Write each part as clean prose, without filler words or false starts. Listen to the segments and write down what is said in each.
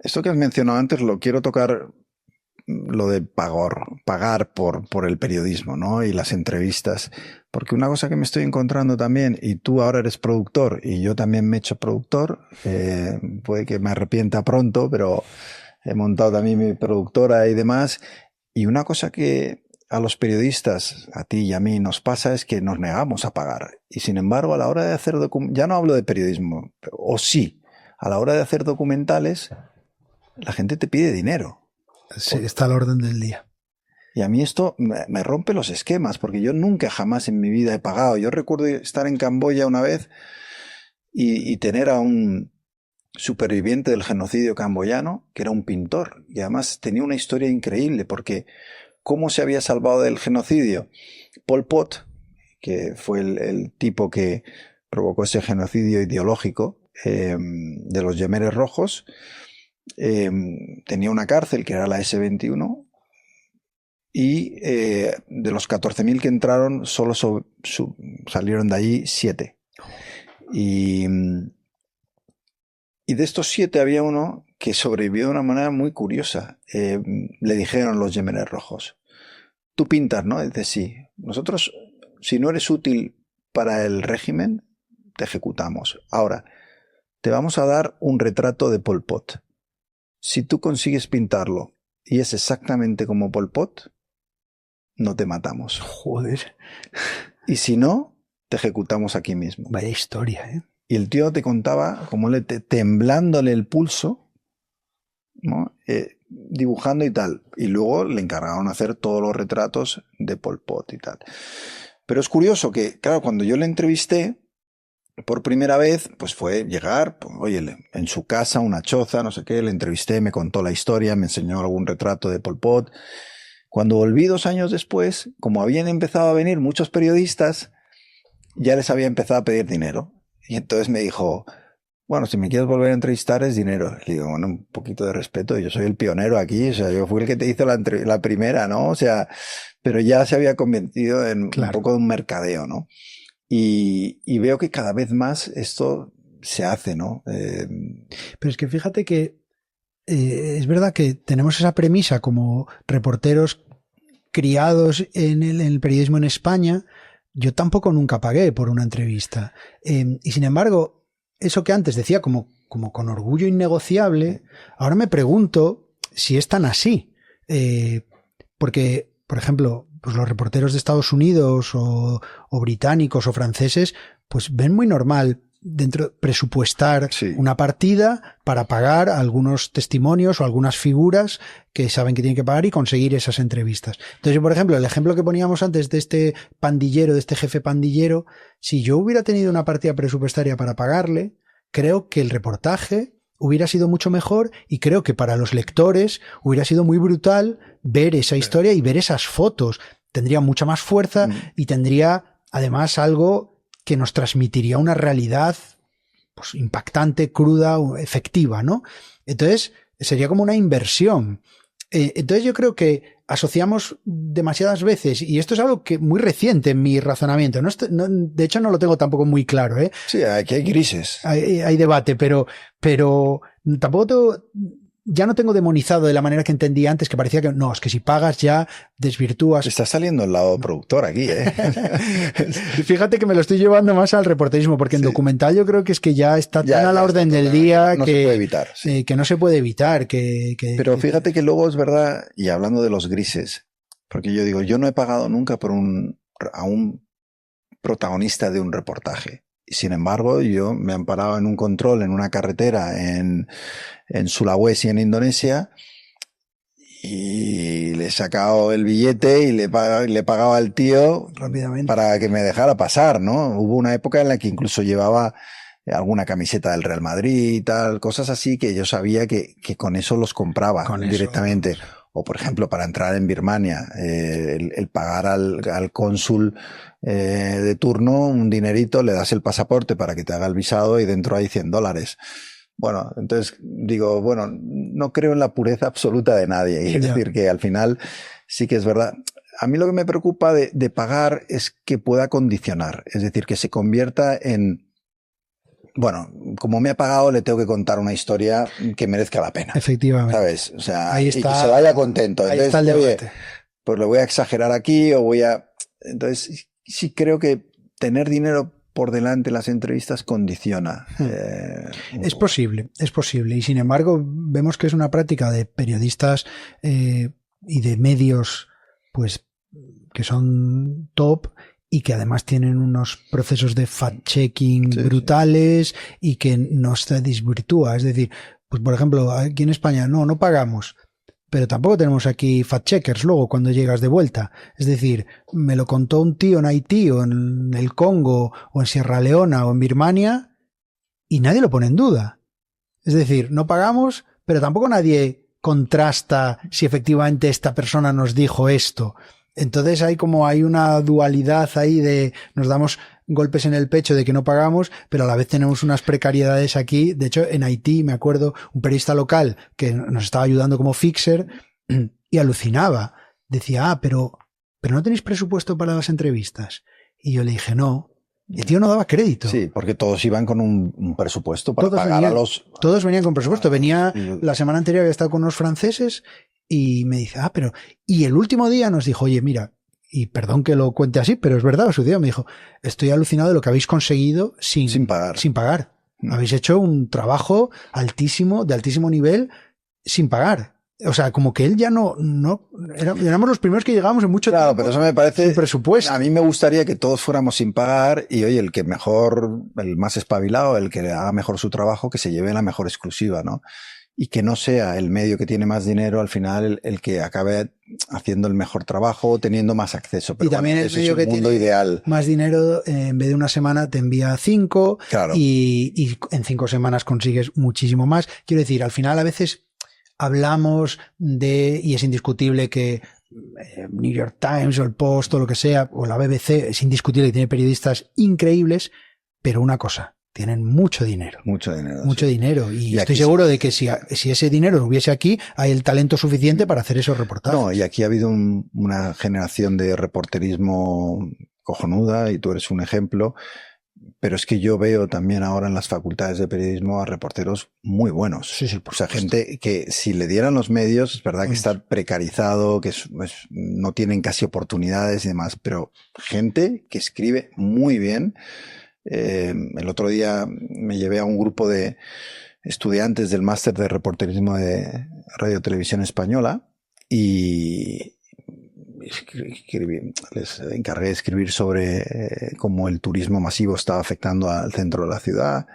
esto que has mencionado antes lo quiero tocar, lo de pagar por el periodismo, ¿no? Y las entrevistas. Porque una cosa que me estoy encontrando también, y tú ahora eres productor y yo también me he hecho productor, puede que me arrepienta pronto, pero he montado también mi productora y demás. Y una cosa que a los periodistas, a ti y a mí, nos pasa es que nos negamos a pagar. Y sin embargo, a la hora de hacer ya no hablo de periodismo, o sí, a la hora de hacer documentales, la gente te pide dinero. Sí, está a la orden del día. Y a mí esto me rompe los esquemas, porque yo nunca jamás en mi vida he pagado. Yo recuerdo estar en Camboya una vez y tener a un superviviente del genocidio camboyano, que era un pintor, y además tenía una historia increíble, porque ¿cómo se había salvado del genocidio? Pol Pot, que fue el tipo que provocó ese genocidio ideológico de los Yemeres Rojos, tenía una cárcel que era la S-21 y de los 14.000 que entraron solo salieron de allí 7 y de estos 7 había uno que sobrevivió de una manera muy curiosa. Le dijeron los Yemeres Rojos: tú pintas, ¿no? Dice: sí. Nosotros, si no eres útil para el régimen, te ejecutamos. Ahora, te vamos a dar un retrato de Pol Pot. Si tú consigues pintarlo y es exactamente como Pol Pot, no te matamos. Joder. Y si no, te ejecutamos aquí mismo. Vaya historia, ¿eh? Y el tío te contaba como temblándole el pulso, ¿no? Dibujando y tal. Y luego le encargaron hacer todos los retratos de Pol Pot y tal. Pero es curioso que, claro, cuando yo le entrevisté por primera vez, pues fue llegar, pues, oye, en su casa, una choza, no sé qué, le entrevisté, me contó la historia, me enseñó algún retrato de Pol Pot. Cuando volví 2 años después, como habían empezado a venir muchos periodistas, ya les había empezado a pedir dinero. Y entonces me dijo: bueno, si me quieres volver a entrevistar es dinero. Le digo: bueno, un poquito de respeto, yo soy el pionero aquí, o sea, yo fui el que te hizo la primera, ¿no? O sea, pero ya se había convertido en un poco de un mercadeo, ¿no? Y veo que cada vez más esto se hace, ¿no? Pero es que fíjate que es verdad que tenemos esa premisa como reporteros criados en el periodismo en España. Yo tampoco nunca pagué por una entrevista. Y sin embargo, eso que antes decía como con orgullo innegociable, ahora me pregunto si es tan así. Porque, por ejemplo, pues los reporteros de Estados Unidos o británicos o franceses, pues ven muy normal presupuestar una partida para pagar algunos testimonios o algunas figuras que saben que tienen que pagar y conseguir esas entrevistas. Entonces, por ejemplo, el ejemplo que poníamos antes de este pandillero, de este jefe pandillero, si yo hubiera tenido una partida presupuestaria para pagarle, creo que el reportaje hubiera sido mucho mejor y creo que para los lectores hubiera sido muy brutal ver esa historia y ver esas fotos. Tendría mucha más fuerza y tendría además algo que nos transmitiría una realidad pues impactante, cruda, efectiva, ¿no? Entonces, sería como una inversión. Entonces yo creo que asociamos demasiadas veces, y esto es algo que muy reciente en mi razonamiento, de hecho no lo tengo tampoco muy claro, ¿eh? Sí, aquí hay grises. Hay debate, pero tampoco ya no tengo demonizado de la manera que entendía antes, que parecía que no, es que si pagas ya desvirtúas. Está saliendo el lado productor aquí, ¿eh? Fíjate que me lo estoy llevando más al reporterismo, porque en documental yo creo que es que ya está tan a la orden del día no que se puede evitar. Sí. Que no se puede evitar. Pero fíjate que luego es verdad, y hablando de los grises, porque yo digo, yo no he pagado nunca a un protagonista de un reportaje. Y sin embargo, yo me han parado en un control en una carretera en Sulawesi, en Indonesia, y le he sacado el billete y le he pagado al tío rápidamente para que me dejara pasar, ¿no? Hubo una época en la que incluso llevaba alguna camiseta del Real Madrid y tal, cosas así que yo sabía que con eso los compraba directamente. Eso. O, por ejemplo, para entrar en Birmania, el pagar al cónsul de turno un dinerito, le das el pasaporte para que te haga el visado y dentro hay $100. Bueno, entonces digo, bueno, no creo en la pureza absoluta de nadie. Es decir, que al final sí que es verdad. A mí lo que me preocupa de pagar es que pueda condicionar. Es decir, que se convierta en bueno, como me ha pagado, le tengo que contar una historia que merezca la pena. Efectivamente. ¿Sabes? O sea, Ahí y está, que se vaya contento. ahí Entonces, está el oye, debate. pues lo voy a exagerar aquí o voy a... Entonces, sí creo que tener dinero por delante en las entrevistas condiciona. Es posible. Y sin embargo, vemos que es una práctica de periodistas y de medios, pues, que son top y que además tienen unos procesos de fact-checking brutales y que no se desvirtúa. Es decir, pues por ejemplo, aquí en España no pagamos. Pero tampoco tenemos aquí fact-checkers luego cuando llegas de vuelta. Es decir, me lo contó un tío en Haití o en el Congo o en Sierra Leona o en Birmania y nadie lo pone en duda. Es decir, no pagamos, pero tampoco nadie contrasta si efectivamente esta persona nos dijo esto. Entonces hay una dualidad ahí de nos damos golpes en el pecho de que no pagamos, pero a la vez tenemos unas precariedades aquí. De hecho, en Haití, me acuerdo, un periodista local que nos estaba ayudando como fixer y alucinaba. Decía, pero no tenéis presupuesto para las entrevistas. Y yo le dije, no. Y el tío no daba crédito. Sí, porque todos iban con un presupuesto para pagar a los... Todos venían con presupuesto. Venía la semana anterior, había estado con unos franceses y me dice, pero... Y el último día nos dijo, oye, mira, y perdón que lo cuente así, pero es verdad, su día me dijo, estoy alucinado de lo que habéis conseguido sin pagar. Habéis hecho un trabajo altísimo, de altísimo nivel, sin pagar. O sea, como que él ya éramos los primeros que llegábamos en mucho tiempo. Claro, pero eso me parece... Sin presupuesto. A mí me gustaría que todos fuéramos sin pagar y, oye, el que mejor, el más espabilado, el que haga mejor su trabajo, que se lleve la mejor exclusiva, ¿no? Y que no sea el medio que tiene más dinero al final el que acabe haciendo el mejor trabajo, teniendo más acceso. Pero y también bueno, el medio es el mundo ideal. Más dinero, en vez de una semana te envía 5 claro. y en 5 semanas consigues muchísimo más. Quiero decir, al final a veces hablamos y es indiscutible que New York Times o el Post o lo que sea, o la BBC, es indiscutible que tiene periodistas increíbles, pero una cosa, tienen mucho dinero. Mucho dinero. Mucho dinero. Y estoy seguro de que si ese dinero lo hubiese aquí, hay el talento suficiente para hacer esos reportajes. No, y aquí ha habido una generación de reporterismo cojonuda, y tú eres un ejemplo. Pero es que yo veo también ahora en las facultades de periodismo a reporteros muy buenos. Sí, o sea, gente que si le dieran los medios, es verdad que está precarizado, que no tienen casi oportunidades y demás, pero gente que escribe muy bien. El otro día me llevé a un grupo de estudiantes del máster de reporterismo de Radio Televisión Española y les encargué de escribir sobre cómo el turismo masivo estaba afectando al centro de la ciudad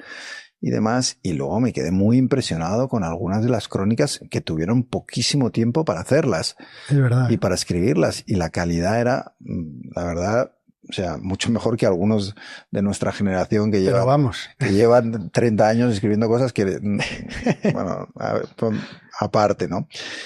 y demás, y luego me quedé muy impresionado con algunas de las crónicas que tuvieron poquísimo tiempo para hacerlas. Es verdad. Y para escribirlas, y la calidad era, la verdad, o sea, mucho mejor que algunos de nuestra generación que llevan 30 años escribiendo cosas que, bueno, aparte, ¿no?